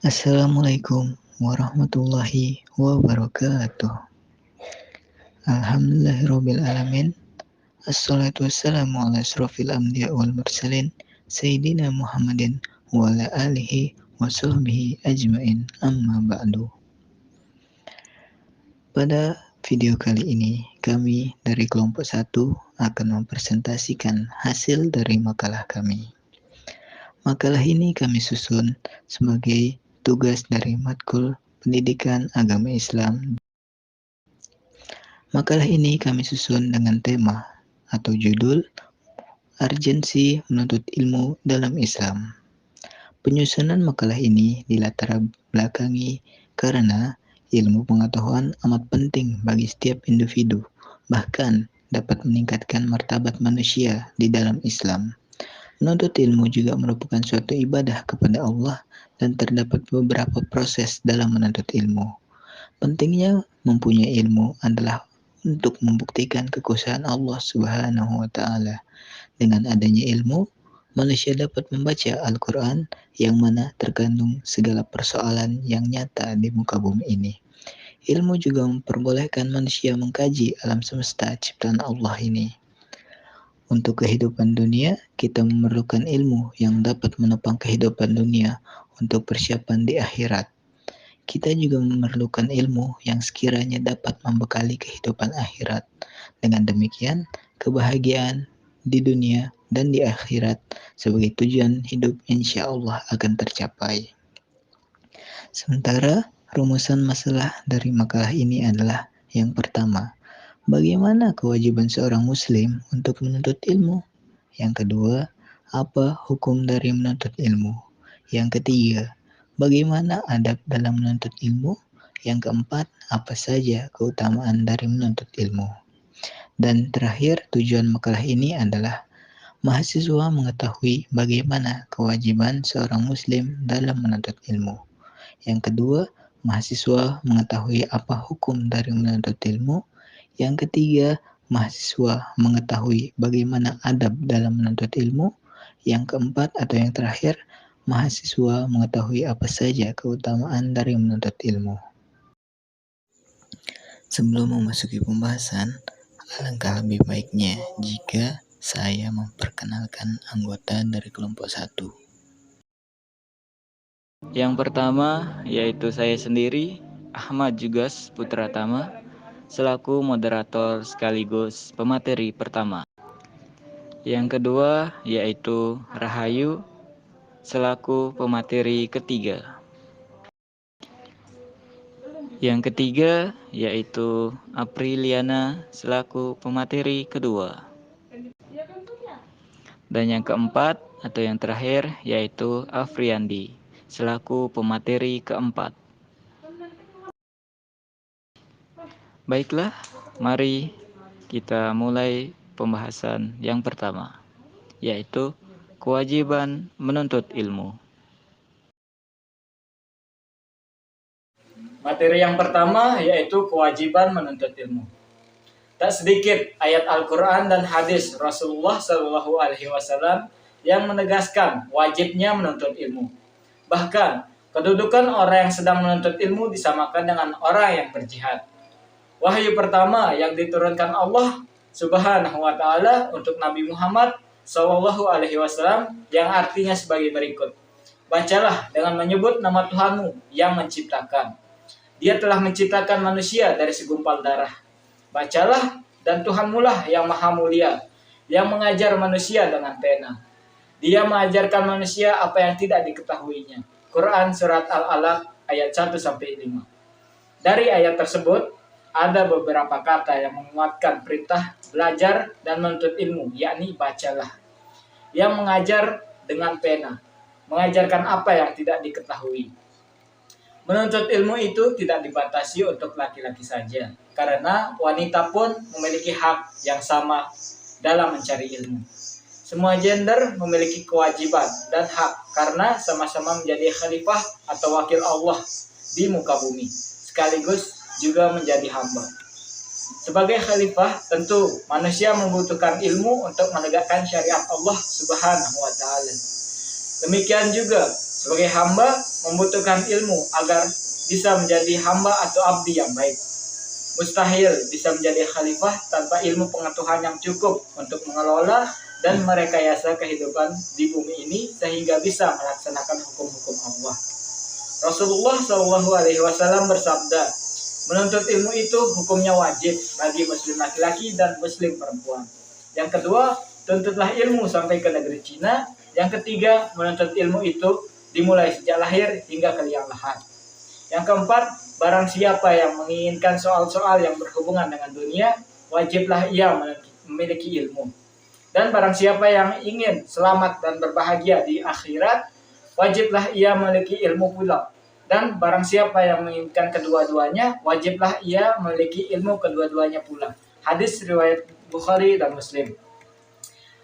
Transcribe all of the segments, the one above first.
Assalamualaikum warahmatullahi wabarakatuh. Alhamdulillahirabbil alamin. Assalatu wassalamu ala asrofil anbiya wal mursalin Sayyidina Muhammadin wa ala alihi wa sahbihi ajmain, amma ba'du. Pada video kali ini, kami dari kelompok 1 akan mempresentasikan hasil dari makalah kami. Makalah ini kami susun sebagai tugas dari matkul Pendidikan Agama Islam. Makalah ini kami susun dengan tema atau judul Urgensi Menuntut Ilmu dalam Islam. Penyusunan makalah ini dilatar belakangi karena ilmu pengetahuan amat penting bagi setiap individu, bahkan dapat meningkatkan martabat manusia di dalam Islam. Menuntut ilmu juga merupakan suatu ibadah kepada Allah dan terdapat beberapa proses dalam menuntut ilmu. Pentingnya mempunyai ilmu adalah untuk membuktikan kekuasaan Allah Subhanahu wa Ta'ala. Dengan adanya ilmu, manusia dapat membaca Al-Quran yang mana terkandung segala persoalan yang nyata di muka bumi ini. Ilmu juga memperbolehkan manusia mengkaji alam semesta ciptaan Allah ini. Untuk kehidupan dunia, kita memerlukan ilmu yang dapat menopang kehidupan dunia untuk persiapan di akhirat. Kita juga memerlukan ilmu yang sekiranya dapat membekali kehidupan akhirat. Dengan demikian, kebahagiaan di dunia dan di akhirat sebagai tujuan hidup insya Allah akan tercapai. Sementara rumusan masalah dari makalah ini adalah yang pertama, bagaimana kewajiban seorang muslim untuk menuntut ilmu? Yang kedua, apa hukum dari menuntut ilmu? Yang ketiga, bagaimana adab dalam menuntut ilmu? Yang keempat, apa saja keutamaan dari menuntut ilmu? Dan terakhir, tujuan makalah ini adalah mahasiswa mengetahui bagaimana kewajiban seorang muslim dalam menuntut ilmu. Yang kedua, mahasiswa mengetahui apa hukum dari menuntut ilmu. Yang ketiga, mahasiswa mengetahui bagaimana adab dalam menuntut ilmu. Yang keempat atau yang terakhir, mahasiswa mengetahui apa saja keutamaan dari menuntut ilmu. Sebelum memasuki pembahasan, alangkah lebih baiknya jika saya memperkenalkan anggota dari kelompok 1. Yang pertama yaitu saya sendiri, Ahmad Jugas Putratama, selaku moderator sekaligus pemateri pertama. Yang kedua yaitu Rahayu, selaku pemateri ketiga. Yang ketiga yaitu Apriliana, selaku pemateri kedua. Dan yang keempat atau yang terakhir yaitu Afriandi, selaku pemateri keempat. Baiklah, mari kita mulai pembahasan yang pertama, yaitu kewajiban menuntut ilmu. Materi yang pertama yaitu kewajiban menuntut ilmu. Tak sedikit ayat Al-Quran dan hadis Rasulullah SAW yang menegaskan wajibnya menuntut ilmu. Bahkan, kedudukan orang yang sedang menuntut ilmu disamakan dengan orang yang berjihad. Wahyu pertama yang diturunkan Allah Subhanahu wa Ta'ala untuk Nabi Muhammad SAW yang artinya sebagai berikut. Bacalah dengan menyebut nama Tuhanmu yang menciptakan. Dia telah menciptakan manusia dari segumpal darah. Bacalah, dan Tuhanmu lah yang maha mulia, yang mengajar manusia dengan pena. Dia mengajarkan manusia apa yang tidak diketahuinya. Quran Surat Al-Alaq ayat 1-5. Dari ayat tersebut, ada beberapa kata yang menguatkan perintah belajar dan menuntut ilmu, yakni bacalah. Yang mengajar dengan pena, mengajarkan apa yang tidak diketahui. Menuntut ilmu itu tidak dibatasi untuk laki-laki saja, karena wanita pun memiliki hak yang sama dalam mencari ilmu. Semua gender memiliki kewajiban dan hak karena sama-sama menjadi khalifah atau wakil Allah di muka bumi, sekaligus juga menjadi hamba. Sebagai khalifah, tentu manusia membutuhkan ilmu untuk menegakkan syariat Allah Subhanahu wa Ta'ala. Demikian juga Sebagai hamba membutuhkan ilmu agar bisa menjadi hamba atau abdi yang baik. Mustahil bisa menjadi khalifah tanpa ilmu pengetahuan yang cukup untuk mengelola dan merekayasa kehidupan di bumi ini sehingga bisa melaksanakan hukum-hukum Allah. Rasulullah Shallallahu Alaihi Wasallam bersabda, menuntut ilmu itu hukumnya wajib bagi muslim laki-laki dan muslim perempuan. Yang kedua, tuntutlah ilmu sampai ke negeri Cina. Yang ketiga, menuntut ilmu itu dimulai sejak lahir hingga ke liang lahat. Yang keempat, barang siapa yang menginginkan soal-soal yang berhubungan dengan dunia, wajiblah ia memiliki ilmu. Dan barang siapa yang ingin selamat dan berbahagia di akhirat, wajiblah ia memiliki ilmu pula. Dan barang siapa yang menginginkan kedua-duanya, wajiblah ia memiliki ilmu kedua-duanya pula. Hadis riwayat Bukhari dan Muslim.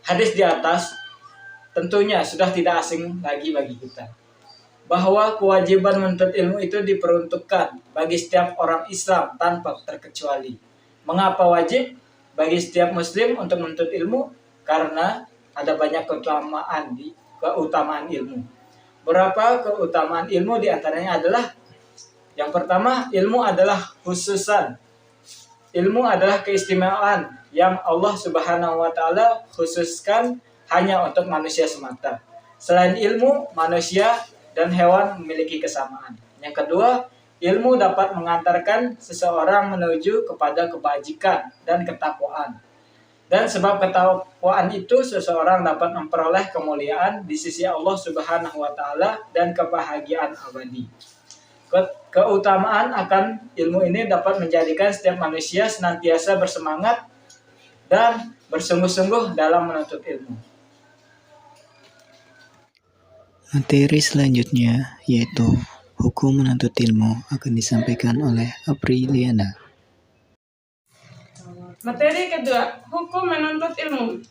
Hadis di atas tentunya sudah tidak asing lagi bagi kita, bahwa kewajiban menuntut ilmu itu diperuntukkan bagi setiap orang Islam tanpa terkecuali. Mengapa wajib bagi setiap muslim untuk menuntut ilmu? Karena ada banyak keutamaan ilmu. Berapa keutamaan ilmu diantaranya adalah, yang pertama, ilmu adalah khususan. Ilmu adalah keistimewaan yang Allah Subhanahu wa taala khususkan hanya untuk manusia semata. Selain ilmu, manusia dan hewan memiliki kesamaan. Yang kedua, ilmu dapat mengantarkan seseorang menuju kepada kebajikan dan ketakwaan. Dan sebab ketakwaan itu, seseorang dapat memperoleh kemuliaan di sisi Allah Subhanahu wa taala dan kebahagiaan abadi. Keutamaan akan ilmu ini dapat menjadikan setiap manusia senantiasa bersemangat dan bersungguh-sungguh dalam menuntut ilmu. Materi selanjutnya yaitu hukum menuntut ilmu akan disampaikan oleh Apriliana. Materi kedua, hukum menuntut ilmu.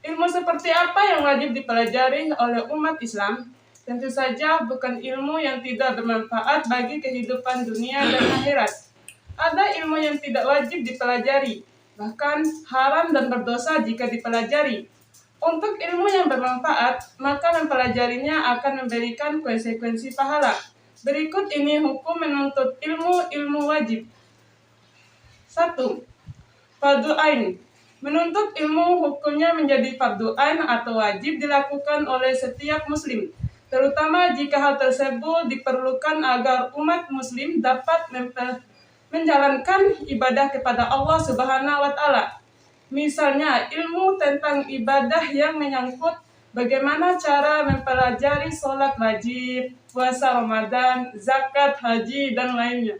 Ilmu seperti apa yang wajib dipelajari oleh umat Islam? Tentu saja bukan ilmu yang tidak bermanfaat bagi kehidupan dunia dan akhirat. Ada ilmu yang tidak wajib dipelajari, bahkan haram dan berdosa jika dipelajari. Untuk ilmu yang bermanfaat, maka mempelajarinya akan memberikan konsekuensi pahala. Berikut ini hukum menuntut ilmu wajib. 1. Fardu ain. Menuntut ilmu hukumnya menjadi fardu ain atau wajib dilakukan oleh setiap muslim, terutama jika hal tersebut diperlukan agar umat muslim dapat menjalankan ibadah kepada Allah Subhanahu wa taala. Misalnya, ilmu tentang ibadah yang menyangkut bagaimana cara mempelajari sholat wajib, puasa Ramadan, zakat, haji, dan lainnya.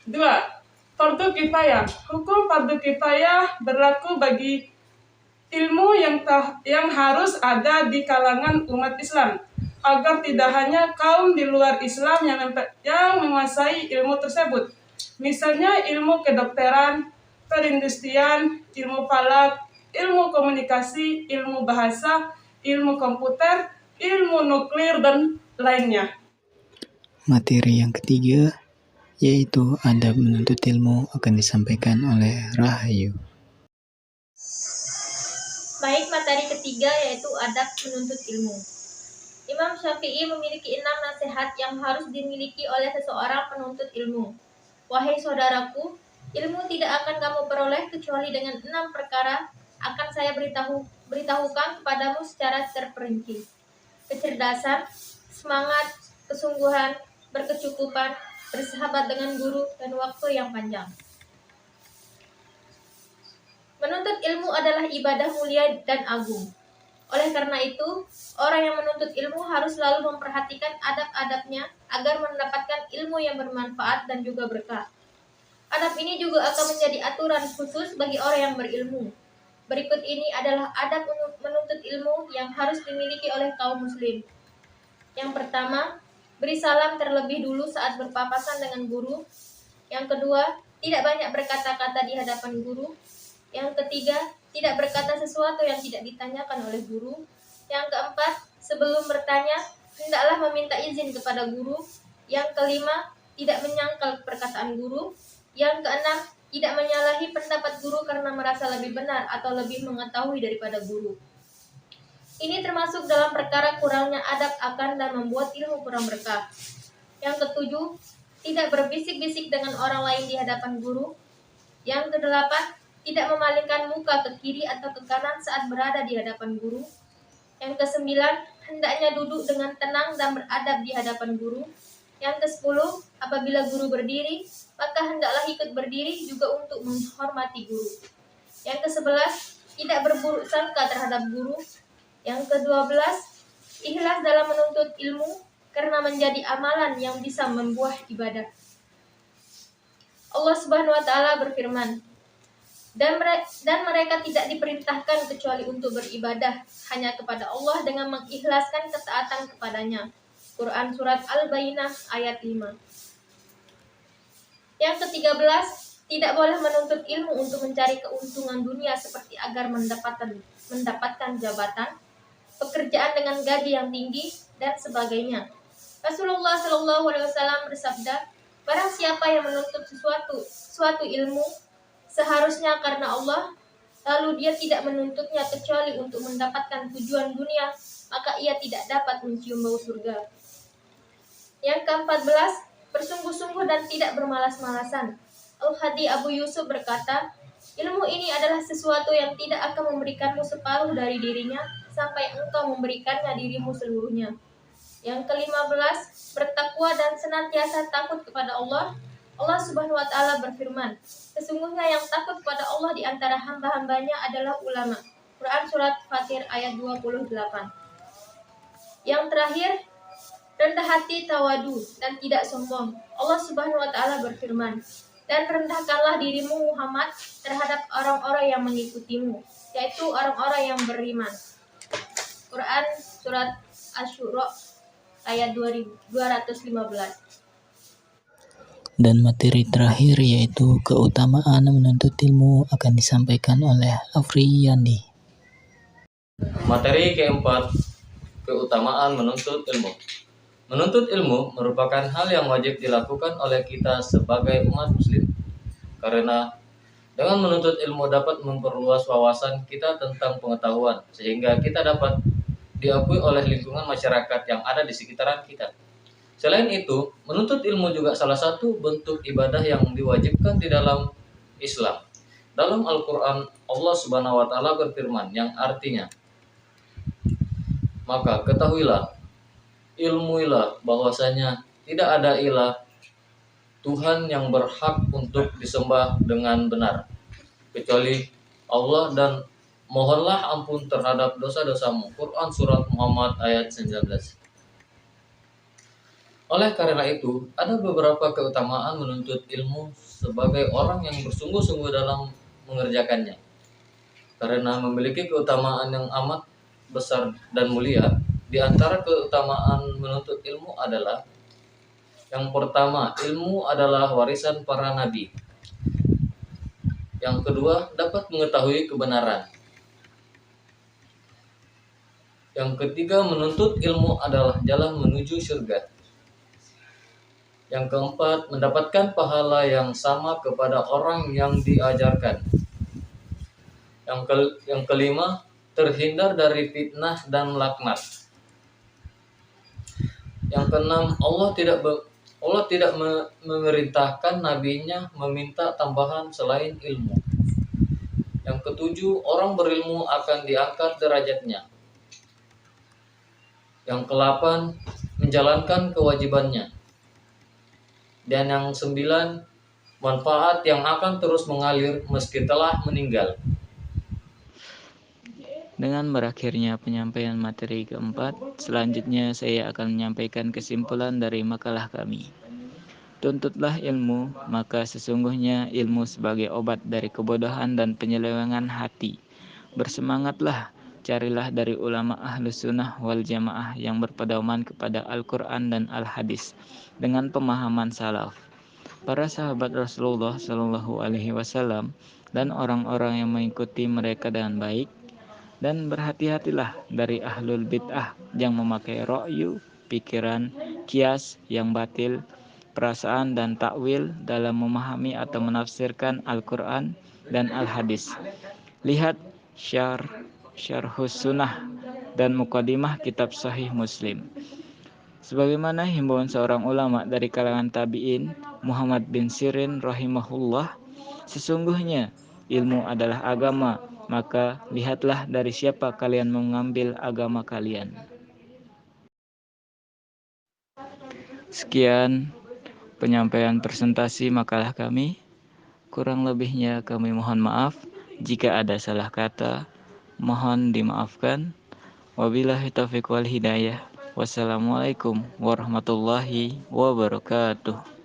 2. Fardu kifayah. Hukum fardu kifayah berlaku bagi ilmu yang harus ada di kalangan umat Islam, agar tidak hanya kaum di luar Islam yang menguasai ilmu tersebut. Misalnya ilmu kedokteran, perindustrian, ilmu falak, ilmu komunikasi, ilmu bahasa, ilmu komputer, ilmu nuklir, dan lainnya. Materi yang ketiga yaitu adab menuntut ilmu akan disampaikan oleh Rahayu. Baik, materi ketiga yaitu adab menuntut ilmu. Imam Syafi'i memiliki 6 nasihat yang harus dimiliki oleh seseorang penuntut ilmu. Wahai saudaraku, ilmu tidak akan kamu peroleh kecuali dengan 6 perkara akan saya beritahukan kepadamu secara terperinci. Kecerdasan, semangat, kesungguhan, berkecukupan, bersahabat dengan guru, dan waktu yang panjang. Menuntut ilmu adalah ibadah mulia dan agung. Oleh karena itu, orang yang menuntut ilmu harus selalu memperhatikan adab-adabnya agar mendapatkan ilmu yang bermanfaat dan juga berkah. Adab ini juga akan menjadi aturan khusus bagi orang yang berilmu. Berikut ini adalah adab menuntut ilmu yang harus dimiliki oleh kaum muslim. Yang pertama, beri salam terlebih dulu saat berpapasan dengan guru. Yang kedua, tidak banyak berkata-kata di hadapan guru. Yang ketiga, tidak berkata sesuatu yang tidak ditanyakan oleh guru. Yang keempat, sebelum bertanya, hendaklah meminta izin kepada guru. Yang kelima, tidak menyangkal perkataan guru. Yang keenam, tidak menyalahi pendapat guru karena merasa lebih benar atau lebih mengetahui daripada guru. Ini termasuk dalam perkara kurangnya adab akan dan membuat ilmu kurang berkah. Yang ketujuh, tidak berbisik-bisik dengan orang lain di hadapan guru. Yang kedelapan, tidak memalingkan muka ke kiri atau ke kanan saat berada di hadapan guru. Yang kesembilan, hendaknya duduk dengan tenang dan beradab di hadapan guru. Yang kesepuluh, apabila guru berdiri, maka hendaklah ikut berdiri juga untuk menghormati guru. Yang kesebelas, tidak berburuk sangka terhadap guru. Yang kedua-belas, ikhlas dalam menuntut ilmu karena menjadi amalan yang bisa membuah ibadah. Allah Subhanahu wa taala berfirman, dan mereka tidak diperintahkan kecuali untuk beribadah hanya kepada Allah dengan mengikhlaskan ketaatan kepadanya. Quran Surat Al-Bayyinah ayat 5. Yang ke-13, tidak boleh menuntut ilmu untuk mencari keuntungan dunia seperti agar mendapatkan jabatan, pekerjaan dengan gaji yang tinggi, dan sebagainya. Rasulullah SAW bersabda, barang siapa yang menuntut suatu ilmu seharusnya karena Allah, lalu dia tidak menuntutnya kecuali untuk mendapatkan tujuan dunia, maka ia tidak dapat mencium bau surga. Yang ke-14, bersungguh-sungguh dan tidak bermalas-malasan. Al-Hadi Abu Yusuf berkata, ilmu ini adalah sesuatu yang tidak akan memberikanmu separuh dari dirinya sampai engkau memberikannya dirimu seluruhnya. Yang ke-15, bertakwa dan senantiasa takut kepada Allah. Allah Subhanahu wa taala berfirman, sesungguhnya yang takut kepada Allah di antara hamba-hambanya adalah ulama. Quran Surat Fatir ayat 28. Yang terakhir, rendah hati, tawadu, dan tidak sombong. Allah Subhanahu wa taala berfirman, dan rendahkanlah dirimu Muhammad terhadap orang-orang yang mengikutimu, yaitu orang-orang yang beriman. Quran Surat Asy-Syura ayat 215. Dan materi terakhir yaitu keutamaan menuntut ilmu akan disampaikan oleh Afriyandi. Materi keempat, keutamaan menuntut ilmu. Menuntut ilmu merupakan hal yang wajib dilakukan oleh kita sebagai umat muslim. Karena dengan menuntut ilmu dapat memperluas wawasan kita tentang pengetahuan, sehingga kita dapat diakui oleh lingkungan masyarakat yang ada di sekitaran kita. Selain itu, menuntut ilmu juga salah satu bentuk ibadah yang diwajibkan di dalam Islam. Dalam Al-Quran, Allah Subhanahu wa taala berfirman yang artinya, maka ketahuilah, ilmuilah bahwasanya tidak ada ilah Tuhan yang berhak untuk disembah dengan benar kecuali Allah, dan mohonlah ampun terhadap dosa-dosamu. Quran Surat Muhammad ayat 19. Oleh karena itu, ada beberapa keutamaan menuntut ilmu sebagai orang yang bersungguh-sungguh dalam mengerjakannya. Karena memiliki keutamaan yang amat besar dan mulia, di antara keutamaan menuntut ilmu adalah yang pertama, ilmu adalah warisan para nabi. Yang kedua, dapat mengetahui kebenaran. Yang ketiga, menuntut ilmu adalah jalan menuju surga. Yang keempat, mendapatkan pahala yang sama kepada orang yang diajarkan. Yang kelima, terhindar dari fitnah dan laknat. Yang keenam, Allah tidak memerintahkan nabinya meminta tambahan selain ilmu. Yang ketujuh, orang berilmu akan diangkat derajatnya. Yang kedelapan, menjalankan kewajibannya. Dan yang 9, manfaat yang akan terus mengalir meski telah meninggal. Dengan berakhirnya penyampaian materi keempat, selanjutnya saya akan menyampaikan kesimpulan dari makalah kami. Tuntutlah ilmu, maka sesungguhnya ilmu sebagai obat dari kebodohan dan penyelewengan hati. Bersemangatlah, carilah dari ulama Ahlus Sunnah wal Jamaah yang berpedoman kepada Al-Quran dan Al-Hadis dengan pemahaman salaf, para sahabat Rasulullah Shallallahu Alaihi Wasallam dan orang-orang yang mengikuti mereka dengan baik. Dan berhati-hatilah dari ahlul bid'ah yang memakai ra'yu, pikiran, kias yang batil, perasaan dan takwil dalam memahami atau menafsirkan Al-Quran dan Al-Hadis. Lihat Syarhus Sunnah dan Muqaddimah kitab Sahih Muslim. Sebagaimana himbauan seorang ulama dari kalangan tabi'in, Muhammad bin Sirin rahimahullah, sesungguhnya ilmu adalah agama, maka lihatlah dari siapa kalian mengambil agama kalian. Sekian penyampaian presentasi makalah kami. Kurang lebihnya kami mohon maaf. Jika ada salah kata, mohon dimaafkan. Wabillahi taufiq wal hidayah. Wassalamualaikum warahmatullahi wabarakatuh.